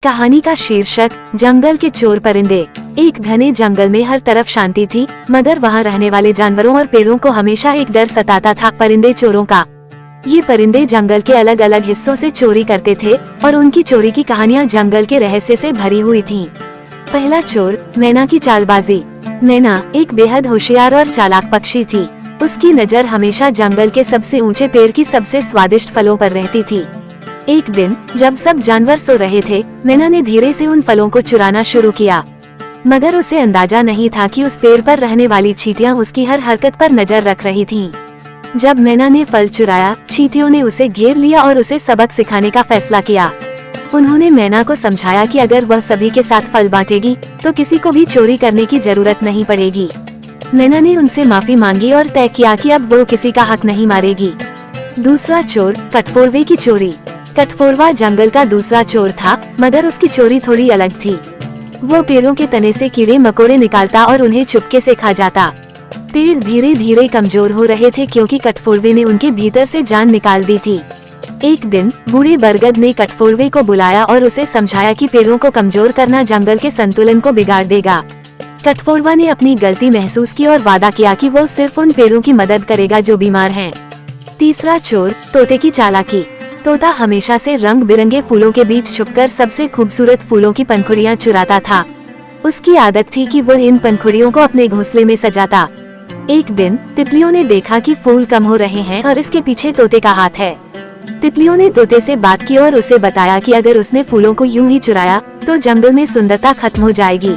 कहानी का शीर्षक जंगल के चोर परिंदे। एक घने जंगल में हर तरफ शांति थी, मगर वहाँ रहने वाले जानवरों और पेड़ों को हमेशा एक डर सताता था, परिंदे चोरों का। ये परिंदे जंगल के अलग अलग हिस्सों से चोरी करते थे और उनकी चोरी की कहानियाँ जंगल के रहस्य से भरी हुई थीं। पहला चोर, मैना की चालबाजी। मैना एक बेहद होशियार और चालाक पक्षी थी। उसकी नजर हमेशा जंगल के सबसे ऊंचे पेड़ की सबसे स्वादिष्ट फलों पर रहती थी। एक दिन जब सब जानवर सो रहे थे, मैना ने धीरे से उन फलों को चुराना शुरू किया, मगर उसे अंदाजा नहीं था कि उस पेड़ पर रहने वाली चींटियां उसकी हर हरकत पर नजर रख रही थीं। जब मैना ने फल चुराया, चींटियों ने उसे घेर लिया और उसे सबक सिखाने का फैसला किया। उन्होंने मैना को समझाया कि अगर वह सभी के साथ फल बांटेगी तो किसी को भी चोरी करने की जरूरत नहीं पड़ेगी। मैना ने उनसे माफी मांगी और तय किया कि अब वो किसी का हक नहीं मारेगी। दूसरा चोर, कटफोरवे की चोरी। कटफोरवा जंगल का दूसरा चोर था, मगर उसकी चोरी थोड़ी अलग थी। वो पेड़ों के तने से कीड़े मकोड़े निकालता और उन्हें चुपके से खा जाता। पेड़ धीरे धीरे कमजोर हो रहे थे क्योंकि कटफोरवे ने उनके भीतर से जान निकाल दी थी। एक दिन बूढ़े बरगद ने कटफोरवे को बुलाया और उसे समझाया कि पेड़ों को कमजोर करना जंगल के संतुलन को बिगाड़ देगा। कटफोरवा ने अपनी गलती महसूस की और वादा किया कि वो सिर्फ उन पेड़ों की मदद करेगा जो बीमार हैं। तीसरा चोर, तोते की चालाकी। तोता हमेशा से रंग बिरंगे फूलों के बीच छुपकर सबसे खूबसूरत फूलों की पंखुड़ियाँ चुराता था। उसकी आदत थी कि वह इन पंखुड़ियों को अपने घोंसले में सजाता। एक दिन तितलियों ने देखा कि फूल कम हो रहे हैं और इसके पीछे तोते का हाथ है। तितलियों ने तोते से बात की और उसे बताया कि अगर उसने फूलों को यूं ही चुराया तो जंगल में सुंदरता खत्म हो जाएगी।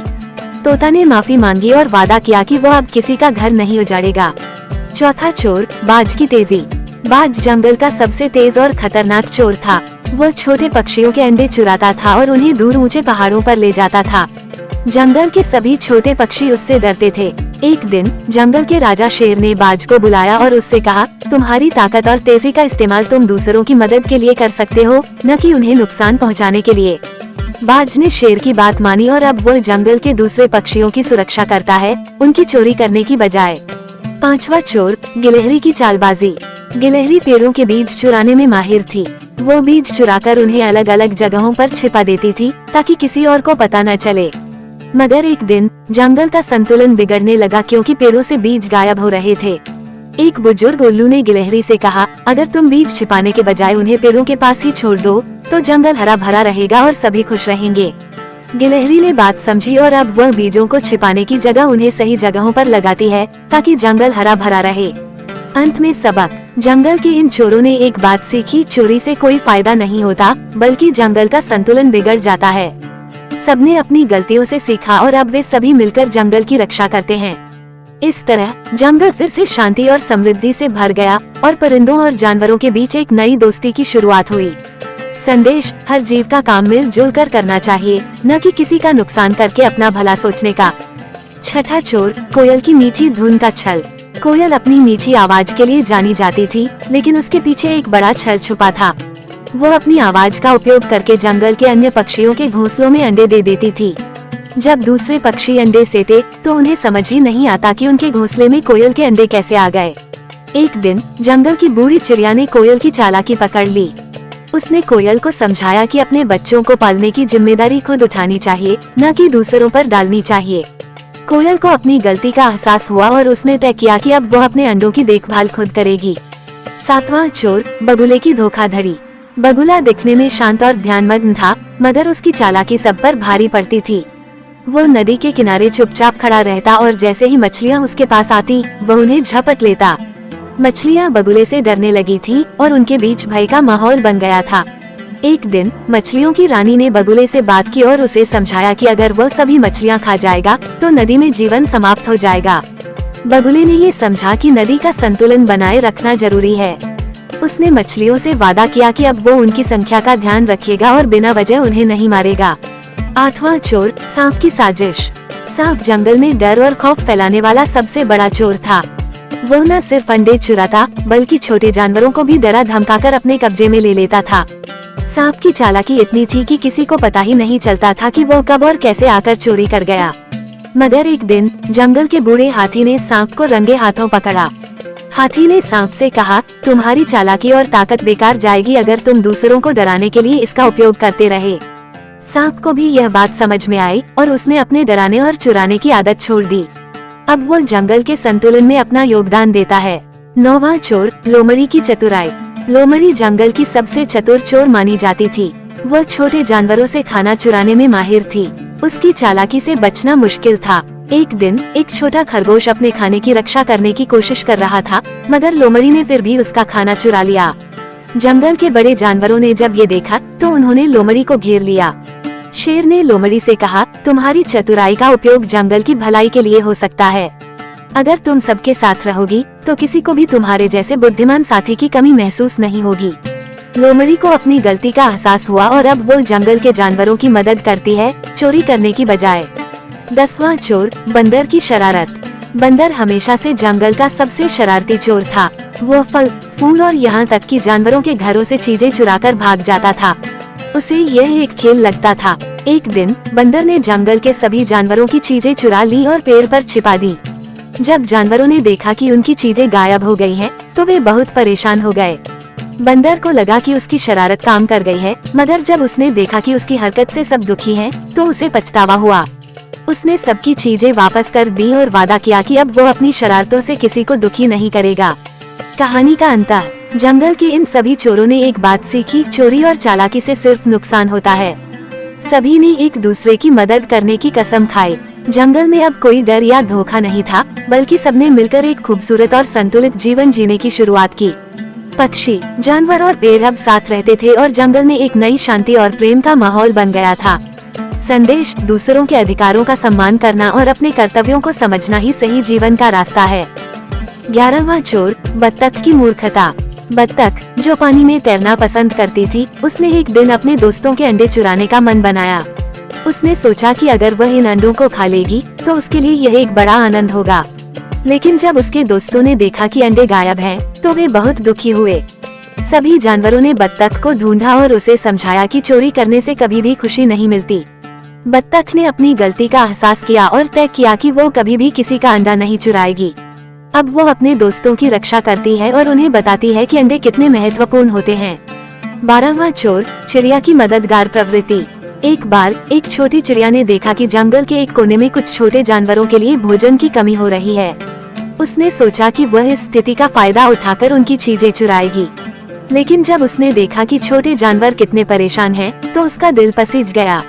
तोता ने माफी मांगी और वादा किया कि वह अब किसी का घर नहीं उजाड़ेगा। चौथा चोर, बाज की तेजी। बाज जंगल का सबसे तेज और खतरनाक चोर था। वह छोटे पक्षियों के अंडे चुराता था और उन्हें दूर ऊंचे पहाड़ों पर ले जाता था। जंगल के सभी छोटे पक्षी उससे डरते थे। एक दिन जंगल के राजा शेर ने बाज को बुलाया और उससे कहा, तुम्हारी ताकत और तेजी का इस्तेमाल तुम दूसरों की मदद के लिए कर सकते हो, न कि उन्हें नुकसान पहुँचाने के लिए। बाज ने शेर की बात मानी और अब वह जंगल के दूसरे पक्षियों की सुरक्षा करता है, उनकी चोरी करने की बजाय। पांचवा चोर, गिलहरी की चालबाजी। गिलहरी पेड़ों के बीज चुराने में माहिर थी। वो बीज चुराकर उन्हें अलग अलग जगहों पर छिपा देती थी ताकि किसी और को पता न चले। मगर एक दिन जंगल का संतुलन बिगड़ने लगा क्योंकि पेड़ों से बीज गायब हो रहे थे। एक बुजुर्ग उल्लू ने गिलहरी से कहा, अगर तुम बीज छिपाने के बजाय उन्हें पेड़ों के पास ही छोड़ दो तो जंगल हरा भरा रहेगा और सभी खुश रहेंगे। गिलहरी ने बात समझी और अब वह बीजों को छिपाने की जगह उन्हें सही जगहों पर लगाती है ताकि जंगल हरा भरा रहे। अंत में सबक, जंगल के इन चोरों ने एक बात सीखी, चोरी से कोई फायदा नहीं होता बल्कि जंगल का संतुलन बिगड़ जाता है। सबने अपनी गलतियों से सीखा और अब वे सभी मिलकर जंगल की रक्षा करते हैं। इस तरह जंगल फिर से शांति और समृद्धि से भर गया और परिंदों और जानवरों के बीच एक नई दोस्ती की शुरुआत हुई। संदेश, हर जीव का काम मिलजुल कर करना चाहिए, न कि किसी का नुकसान करके अपना भला सोचने का। छठा चोर, कोयल की मीठी धुन का छल। कोयल अपनी मीठी आवाज के लिए जानी जाती थी, लेकिन उसके पीछे एक बड़ा छल छुपा था। वो अपनी आवाज का उपयोग करके जंगल के अन्य पक्षियों के घोंसलों में अंडे दे देती थी। जब दूसरे पक्षी अंडे सेते तो उन्हें समझ ही नहीं आता कि उनके घोंसले में कोयल के अंडे कैसे आ गए। एक दिन जंगल की बूढ़ी चिड़िया ने कोयल की चालाकी पकड़ ली। उसने कोयल को समझाया कि अपने बच्चों को पालने की जिम्मेदारी खुद उठानी चाहिए, न कि दूसरों पर डालनी चाहिए। कोयल को अपनी गलती का एहसास हुआ और उसने तय किया कि अब वह अपने अंडों की देखभाल खुद करेगी। सातवां चोर, बगुले की धोखाधड़ी। बगुला दिखने में शांत और ध्यानमग्न था, मगर उसकी चालाकी सब पर भारी पड़ती थी। वो नदी के किनारे चुपचाप खड़ा रहता और जैसे ही मछलियाँ उसके पास आती वह उन्हें झपट लेता। मछलियाँ बगुले से डरने लगी थीं और उनके बीच भय का माहौल बन गया था। एक दिन मछलियों की रानी ने बगुले से बात की और उसे समझाया कि अगर वह सभी मछलियाँ खा जाएगा तो नदी में जीवन समाप्त हो जाएगा। बगुले ने ये समझा कि नदी का संतुलन बनाए रखना जरूरी है। उसने मछलियों से वादा किया कि अब वो उनकी संख्या का ध्यान रखेगा और बिना वजह उन्हें नहीं मारेगा। आठवां चोर, सांप की साजिश। सांप जंगल में डर और खौफ फैलाने वाला सबसे बड़ा चोर था। वह न सिर्फ अंडे चुराता बल्कि छोटे जानवरों को भी डरा धमकाकर अपने कब्जे में ले लेता था। सांप की चालाकी इतनी थी कि किसी को पता ही नहीं चलता था कि वो कब और कैसे आकर चोरी कर गया। मगर एक दिन जंगल के बूढ़े हाथी ने सांप को रंगे हाथों पकड़ा। हाथी ने सांप से कहा, तुम्हारी चालाकी और ताकत बेकार जाएगी अगर तुम दूसरों को डराने के लिए इसका उपयोग करते रहे। सांप को भी यह बात समझ में आई और उसने अपने डराने और चुराने की आदत छोड़ दी। अब वो जंगल के संतुलन में अपना योगदान देता है। 9वां चोर, लोमड़ी की चतुराई। लोमड़ी जंगल की सबसे चतुर चोर मानी जाती थी। वह छोटे जानवरों से खाना चुराने में माहिर थी। उसकी चालाकी से बचना मुश्किल था। एक दिन एक छोटा खरगोश अपने खाने की रक्षा करने की कोशिश कर रहा था, मगर लोमड़ी ने फिर भी उसका खाना चुरा लिया। जंगल के बड़े जानवरों ने जब ये देखा तो उन्होंने लोमड़ी को घेर लिया। शेर ने लोमड़ी से कहा, तुम्हारी चतुराई का उपयोग जंगल की भलाई के लिए हो सकता है। अगर तुम सबके साथ रहोगी तो किसी को भी तुम्हारे जैसे बुद्धिमान साथी की कमी महसूस नहीं होगी। लोमड़ी को अपनी गलती का एहसास हुआ और अब वो जंगल के जानवरों की मदद करती है, चोरी करने की बजाय। 10वां चोर, बंदर की शरारत। बंदर हमेशा से जंगल का सबसे शरारती चोर था। वो फल, फूल और यहाँ तक कि जानवरों के घरों से चीजें चुराकर भाग जाता था। उसे यह एक खेल लगता था। एक दिन बंदर ने जंगल के सभी जानवरों की चीजें चुरा ली और पेड़ पर छिपा दी। जब जानवरों ने देखा कि उनकी चीजें गायब हो गई हैं, तो वे बहुत परेशान हो गए। बंदर को लगा कि उसकी शरारत काम कर गई है, मगर जब उसने देखा कि उसकी हरकत से सब दुखी हैं, तो उसे पछतावा हुआ। उसने सबकी चीजें वापस कर दी और वादा किया कि अब वो अपनी शरारतों से किसी को दुखी नहीं करेगा। कहानी का अंत। जंगल के इन सभी चोरों ने एक बात सीखी, चोरी और चालाकी से सिर्फ नुकसान होता है। सभी ने एक दूसरे की मदद करने की कसम खाई। जंगल में अब कोई डर या धोखा नहीं था, बल्कि सबने मिलकर एक खूबसूरत और संतुलित जीवन जीने की शुरुआत की। पक्षी, जानवर और पेड़ अब साथ रहते थे और जंगल में एक नई शांति और प्रेम का माहौल बन गया था। संदेश, दूसरों के अधिकारों का सम्मान करना और अपने कर्तव्यों को समझना ही सही जीवन का रास्ता है। 11वां चोर, बत्तख की मूर्खता। बत्तख, जो पानी में तैरना पसंद करती थी, उसने एक दिन अपने दोस्तों के अंडे चुराने का मन बनाया। उसने सोचा कि अगर वह इन अंडों को खा लेगी तो उसके लिए यह एक बड़ा आनंद होगा। लेकिन जब उसके दोस्तों ने देखा कि अंडे गायब हैं, तो वे बहुत दुखी हुए। सभी जानवरों ने बत्तख को ढूंढा और उसे समझाया कि चोरी करने से कभी भी खुशी नहीं मिलती। बत्तख ने अपनी गलती का एहसास किया और तय किया कि वो कभी भी किसी का अंडा नहीं चुराएगी। अब वो अपने दोस्तों की रक्षा करती है और उन्हें बताती है कि अंडे कितने महत्वपूर्ण होते हैं। 12वां चोर, चिड़िया की मददगार प्रवृत्ति। एक बार एक छोटी चिड़िया ने देखा कि जंगल के एक कोने में कुछ छोटे जानवरों के लिए भोजन की कमी हो रही है। उसने सोचा कि वह इस स्थिति का फायदा उठाकर उनकी चीजें चुराएगी। लेकिन जब उसने देखा कि छोटे जानवर कितने परेशान हैं, तो उसका दिल पसीज गया।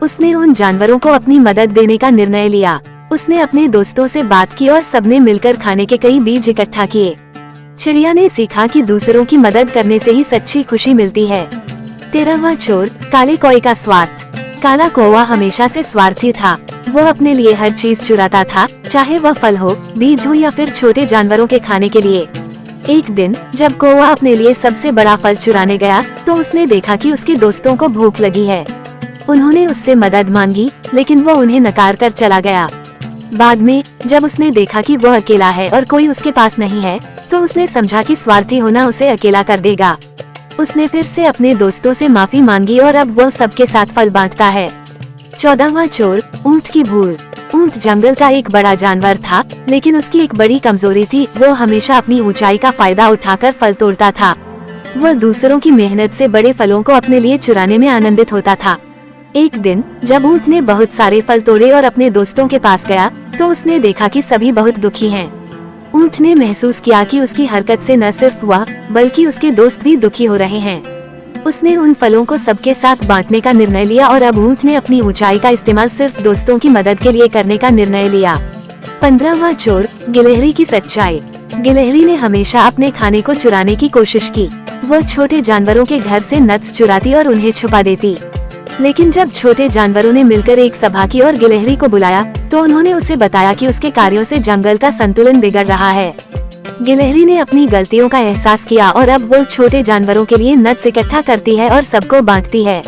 उसने उन जानवरों को अपनी मदद देने का निर्णय लिया। उसने अपने दोस्तों से बात की और सबने मिलकर खाने के कई बीज इकट्ठा किए। चिड़िया ने सीखा कि दूसरों की मदद करने से ही सच्ची खुशी मिलती है। 13वां चोर, काले कौवे का स्वार्थ। काला कौवा हमेशा से स्वार्थी था। वह अपने लिए हर चीज चुराता था, चाहे वह फल हो, बीज हो या फिर छोटे जानवरों के खाने के लिए। एक दिन जब कौवा अपने लिए सबसे बड़ा फल चुराने गया, तो उसने देखा कि उसके दोस्तों को भूख लगी है। उन्होंने उससे मदद मांगी, लेकिन वो उन्हें नकार कर चला गया। बाद में जब उसने देखा कि वह अकेला है और कोई उसके पास नहीं है, तो उसने समझा कि स्वार्थी होना उसे अकेला कर देगा। उसने फिर से अपने दोस्तों से माफी मांगी और अब वह सबके साथ फल बांटता है। 14वां चोर, ऊंट की भूल। ऊंट जंगल का एक बड़ा जानवर था, लेकिन उसकी एक बड़ी कमजोरी थी, वो हमेशा अपनी ऊंचाई का फायदा उठाकर फल तोड़ता था। वह दूसरों की मेहनत से बड़े फलों को अपने लिए चुराने में आनंदित होता था। एक दिन जब ऊंट ने बहुत सारे फल तोड़े और अपने दोस्तों के पास गया, तो उसने देखा कि सभी बहुत दुखी हैं। ऊंट ने महसूस किया कि उसकी हरकत से न सिर्फ वह बल्कि उसके दोस्त भी दुखी हो रहे हैं। उसने उन फलों को सबके साथ बांटने का निर्णय लिया और अब ऊंट ने अपनी ऊंचाई का इस्तेमाल सिर्फ दोस्तों की मदद के लिए करने का निर्णय लिया। 15वां चोर, गिलहरी की सच्चाई। गिलहरी ने हमेशा अपने खाने को चुराने की कोशिश की। वह छोटे जानवरों के घर से नट्स चुराती और उन्हें छुपा देती। लेकिन जब छोटे जानवरों ने मिलकर एक सभा की और गिलहरी को बुलाया, तो उन्होंने उसे बताया कि उसके कार्यों से जंगल का संतुलन बिगड़ रहा है। गिलहरी ने अपनी गलतियों का एहसास किया और अब वो छोटे जानवरों के लिए नट्स इकट्ठा करती है और सबको बांटती है।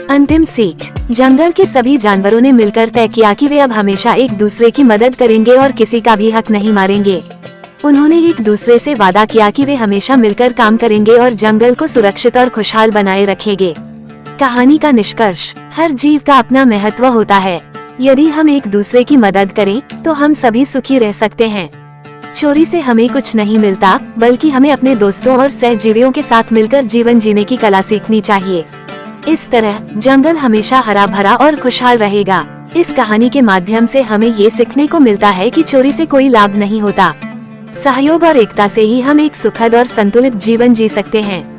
अंतिम सीख, जंगल के सभी जानवरों ने मिलकर तय किया कि वे अब हमेशा एक दूसरे की मदद करेंगे और किसी का भी हक नहीं मारेंगे। उन्होंने एक दूसरे से वादा किया कि वे हमेशा मिलकर काम करेंगे और जंगल को सुरक्षित और खुशहाल बनाए रखेंगे। कहानी का निष्कर्ष, हर जीव का अपना महत्व होता है। यदि हम एक दूसरे की मदद करें, तो हम सभी सुखी रह सकते हैं। चोरी से हमें कुछ नहीं मिलता, बल्कि हमें अपने दोस्तों और सहजीवियों के साथ मिलकर जीवन जीने की कला सीखनी चाहिए। इस तरह जंगल हमेशा हरा भरा और खुशहाल रहेगा। इस कहानी के माध्यम से हमें ये सीखने को मिलता है कि चोरी से कोई लाभ नहीं होता। सहयोग और एकता से ही हम एक सुखद और संतुलित जीवन जी सकते हैं।